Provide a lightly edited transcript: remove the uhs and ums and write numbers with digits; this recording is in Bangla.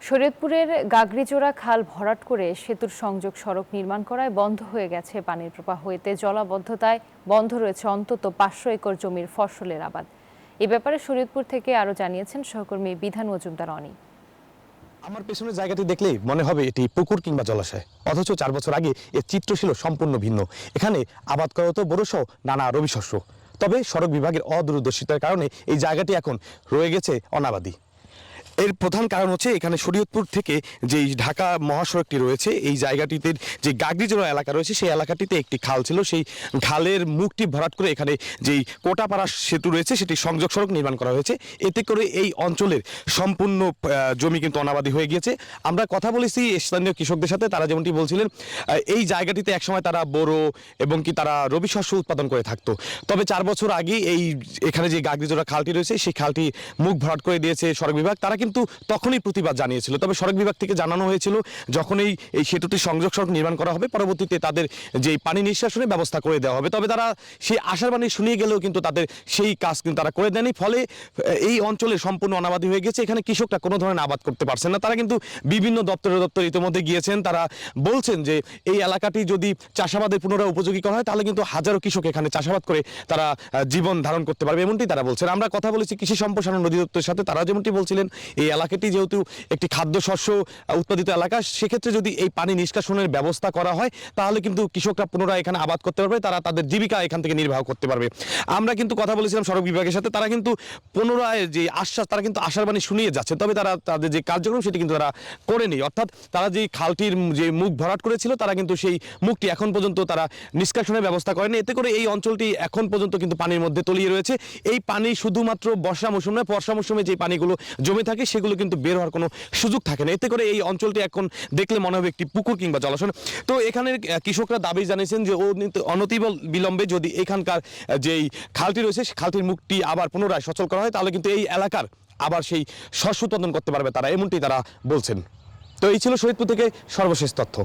শরীয়তপুরের গাগড়িজোড়া খাল ভরাট করে সেতুর সংযোগ সড়ক নির্মাণ করায় বন্ধ হয়ে গেছে পানির প্রবাহ। এতে জলাবদ্ধতায় বন্ধ রয়েছে অন্তত 500 একর জমির ফসলের আবাদ। এ ব্যাপারে শরীয়তপুর থেকে আরো জানিয়েছেন সহকর্মী বিধান মজুমদার অনি। আমার পেছনের জায়গাটি দেখলেই মনে হবে এটি পুকুর কিংবা জলাশয়, অথচ 4 বছর আগে এর চিত্র ছিল সম্পূর্ণ ভিন্ন। এখানে আবাদ করা হতো বোরো নানা রবি শস্য। তবে সড়ক বিভাগের অদূরদর্শিতার কারণে এই জায়গাটি এখন রয়ে গেছে অনাবাদি। এর প্রধান কারণ হচ্ছে এখানে শরীয়তপুর থেকে যেই ঢাকা মহাসড়কটি রয়েছে, এই জায়গাটিতে যে গাগড়িজোড়া এলাকা রয়েছে সেই এলাকাটিতে একটি খাল ছিল। সেই খালের মুখটি ভরাট করে এখানে যেই কোটাপাড়া সেতু রয়েছে সেটি সংযোগ সড়ক নির্মাণ করা হয়েছে। এতে করে এই অঞ্চলের সম্পূর্ণ জমি কিন্তু অনাবাদি হয়ে গিয়েছে। আমরা কথা বলেছি স্থানীয় কৃষকদের সাথে, তারা যেমনটি বলছিলেন এই জায়গাটিতে একসময় তারা বোরো এবং কি তারা রবি শস্য উৎপাদন করে থাকতো। তবে 4 বছর আগে এখানে যে গাগড়িজোড়া খালটি রয়েছে সেই খালটি মুখ ভরাট করে দিয়েছে সড়ক বিভাগ। তারা কিন্তু তখনই প্রতিবাদ জানিয়েছিল। তবে সড়ক বিভাগ থেকে জানানো হয়েছিল যখন এই সেতুটি সংযোগ সড়ক নির্মাণ করা হবে পরবর্তীতে তাদের যে পানি নিষ্কাশনের ব্যবস্থা করে দেওয়া হবে। তবে তারা সেই আশার বাণী শুনিয়ে গেলেও কিন্তু তাদের সেই কাজ কিন্তু তারা করে দেয়নি। ফলে এই অঞ্চলে সম্পূর্ণ অনাবাদি হয়ে গেছে। এখানে কৃষকরা কোনো ধরনের আবাদ করতে পারছেন না। তারা কিন্তু বিভিন্ন দপ্তর ইতিমধ্যে গিয়েছেন। তারা বলছেন যে এই এলাকাটি যদি চাষাবাদের পুনরায় উপযোগী করা হয় তাহলে কিন্তু হাজারো কৃষক এখানে চাষাবাদ করে তারা জীবন ধারণ করতে পারবে, এমনটি তারা বলছেন। আমরা কথা বলেছি কৃষি সম্প্রসারণ অধিদপ্তরের সাথে, তারা যেমনটি বলছিলেন এই এলাকাটি যেহেতু একটি খাদ্যশস্য উৎপাদিত এলাকা, সেক্ষেত্রে যদি এই পানি নিষ্কাশনের ব্যবস্থা করা হয় তাহলে কিন্তু কৃষকরা পুনরায় এখানে আবাদ করতে পারবে, তারা তাদের জীবিকা এখান থেকে নির্বাহ করতে পারবে। আমরা কিন্তু কথা বলেছিলাম সড়ক বিভাগের সাথে, তারা কিন্তু পুনরায় যে আশ্বাস, তারা কিন্তু আশার বাণী শুনিয়ে যাচ্ছে। তবে তারা তাদের যে কার্যক্রম সেটি কিন্তু তারা করেনি। অর্থাৎ তারা যে খালটির যে মুখ ভরাট করেছিল তারা কিন্তু সেই মুখটি এখন পর্যন্ত তারা নিষ্কাশনের ব্যবস্থা করেনি। এতে করে এই অঞ্চলটি এখন পর্যন্ত কিন্তু পানির মধ্যে তলিয়ে রয়েছে। এই পানি শুধুমাত্র বর্ষা মৌসুম নয়, বর্ষা মৌসুমে যে পানিগুলো জমে থাকে সেগুলো কিন্তু বের হওয়ার কোনো সুযোগ থাকে না। এতে করে এই অঞ্চলটি এখন দেখলে মনে হবে একটি পুকুর কিংবা জলাশয়। তো এখানের কৃষকরা দাবি জানিয়েছেন যে অনতিবিলম্বে যদি এখানকার যেই খালটি রয়েছে সেই খালটির মুখটি আবার পুনরায় সচল করা হয় তাহলে কিন্তু এই এলাকার আবার সেই শস্য উৎপাদন করতে পারবে তারা, এমনটি তারা বলছেন। তো এই ছিল শরীয়তপুর থেকে সর্বশেষ তথ্য।